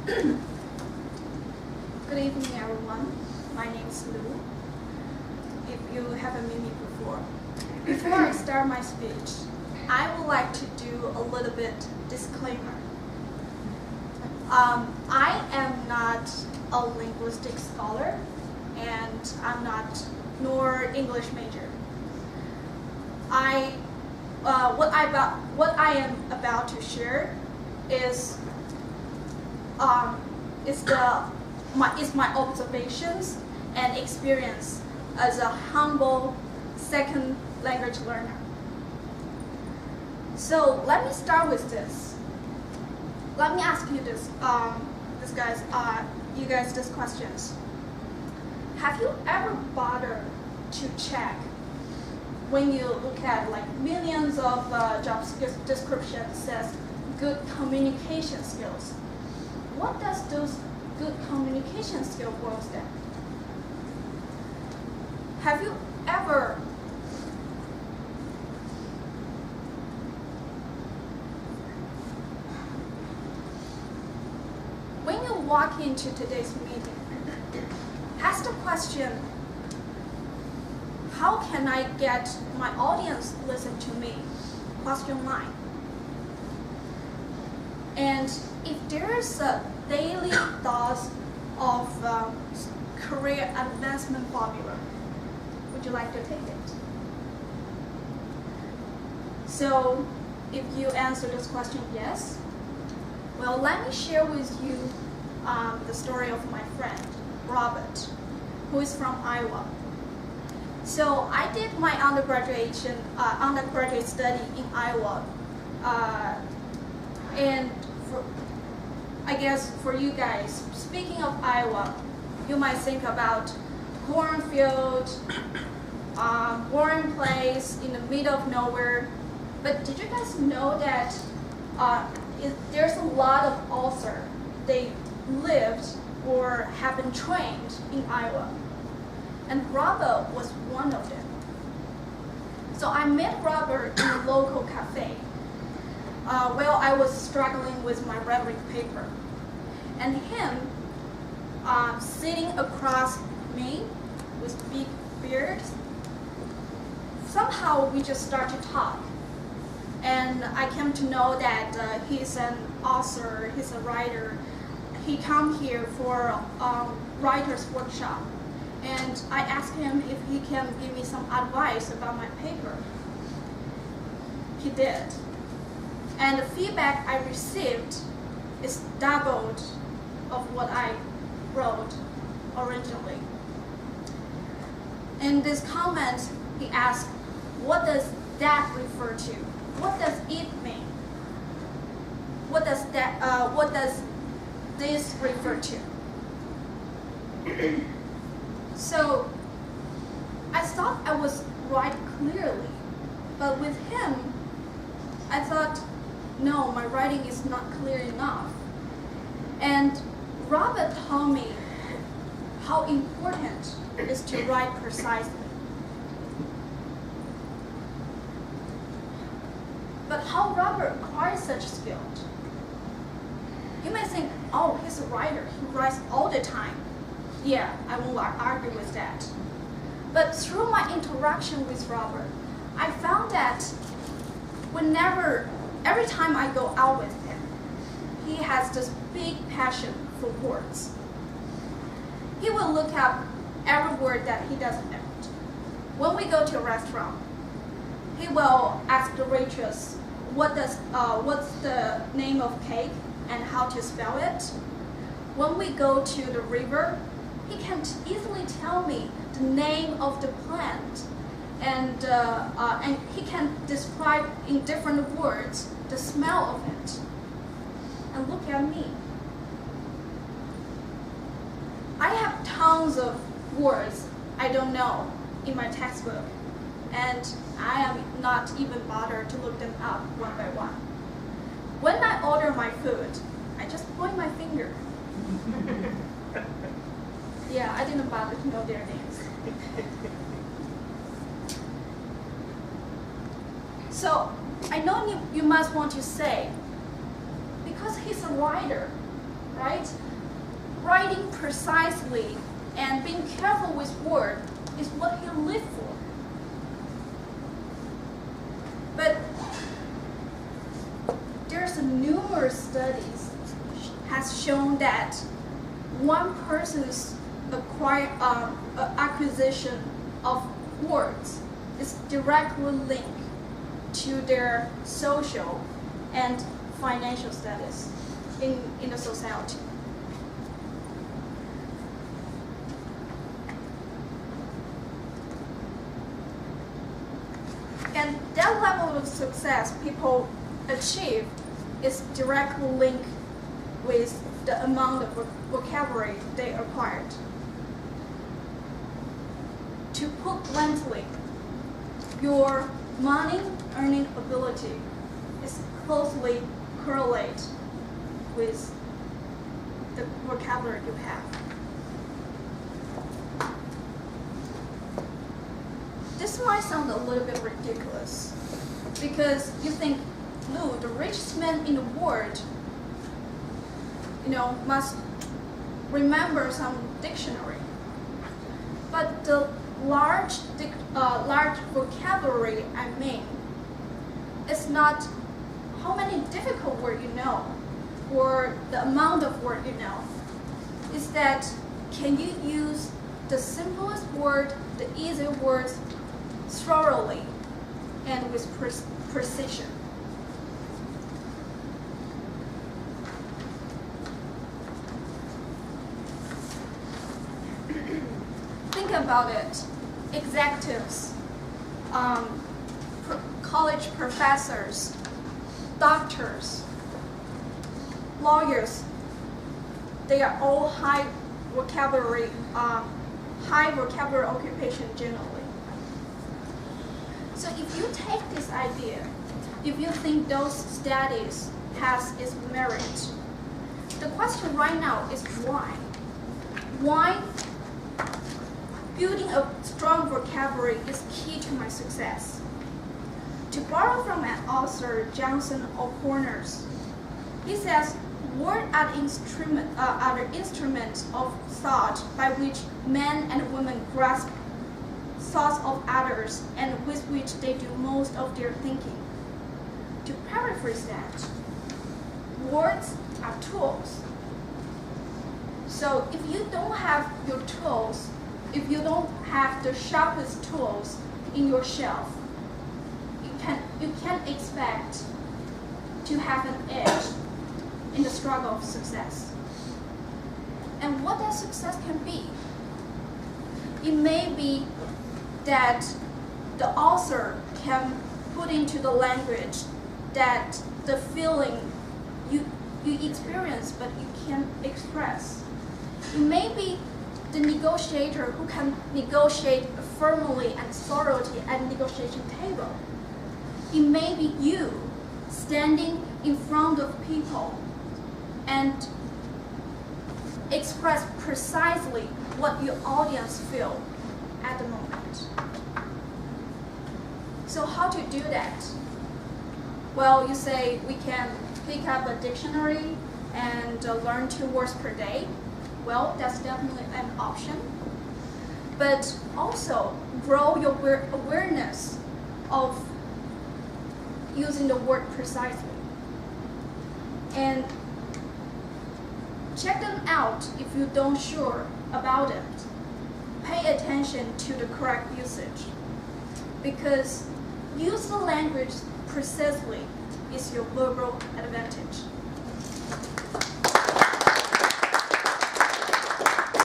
Good evening, everyone. My name is Lu. If you haven't met me before I start my speech, I would like to do a little bit disclaimer. I am not a linguistic scholar, and I'm not nor English major. What I am about to share is my observations and experience as a humble second language learner. So let me start with this. Let me ask you this, you guys these questions. Have you ever bothered to check when you look at like millions of job descriptions says good communication skills? What does those good communication skills boils down? Have you ever when you walk into today's meeting, ask the question, how can I get my audience listen to me? Question 9. And if there's a daily dose of career advancement formula, would you like to take it? So if you answer this question yes, well, let me share with you the story of my friend, Robert, who is from Iowa. So I did my undergraduate study in Iowa, and I guess for you guys, speaking of Iowa, you might think about cornfield, boring place in the middle of nowhere. But did you guys know that there's a lot of authors, they lived or have been trained in Iowa? And Robert was one of them. So I met Robert in a local cafe while I was struggling with my rhetoric paper. And him sitting across me with big beard, somehow we just started to talk. And I came to know that he's an author, he's a writer. He come here for a writer's workshop. And I asked him if he can give me some advice about my paper. He did. And the feedback I received is doubled of what I wrote originally. In this comment, he asked, what does that refer to? What does it mean? What does this refer to? So I thought I was right clearly, but with him, I thought, no, my writing is not clear enough. And Robert told me how important it is to write precisely. But how Robert acquired such skill? You may think, oh, he's a writer, he writes all the time. Yeah, I won't argue with that. But through my interaction with Robert, I found that every time I go out with him, he has this big passion for words. He will look up every word that he doesn't know. When we go to a restaurant, he will ask the waitress, what's the name of cake and how to spell it. When we go to the river, he can easily tell me the name of the plant, and he can describe in different words the smell of it. And look at me. I have tons of words I don't know in my textbook, and I am not even bothered to look them up one by one. When I order my food, I just point my finger. Yeah, I didn't bother to know their names. So I know you must want to say, because he's a writer, right? Writing precisely and being careful with words is what he lived for. But there's numerous studies has shown that one person's acquisition of words is directly linked to their social and financial status in the society. And that level of success people achieve is directly linked with the amount of vocabulary they acquired. To put bluntly, your money earning ability is closely correlated with the vocabulary you have. This might sound a little bit ridiculous because you think, no, the richest man in the world, must remember some dictionary. But the large vocabulary I mean, it's not how many difficult words you know or the amount of word you know. It's that can you use the simplest word, the easy words thoroughly and with precision. Think about it. Executives, college professors, doctors, lawyers, they are all high vocabulary occupation generally. So if you take this idea, if you think those studies has its merit, the question right now is why? Why building a strong vocabulary is key to my success? To borrow from an author, Johnson O'Connors, he says, words are the instruments of thought by which men and women grasp thoughts of others and with which they do most of their thinking. To paraphrase that, words are tools. So if you don't have your tools, if you don't have the sharpest tools in your shelf, you can't expect to have an edge in the struggle of success. And what that success can be? It may be that the author can put into the language that the feeling you experience but you can't express. It may be the negotiator who can negotiate firmly and thoroughly at the negotiation table. It may be you standing in front of people and express precisely what your audience feel at the moment. So how to do that? Well, you say we can pick up a dictionary and learn 2 words per day. Well, that's definitely an option. But also grow your awareness of using the word precisely. And check them out if you don't sure about it. Pay attention to the correct usage. Because use the language precisely is your verbal advantage.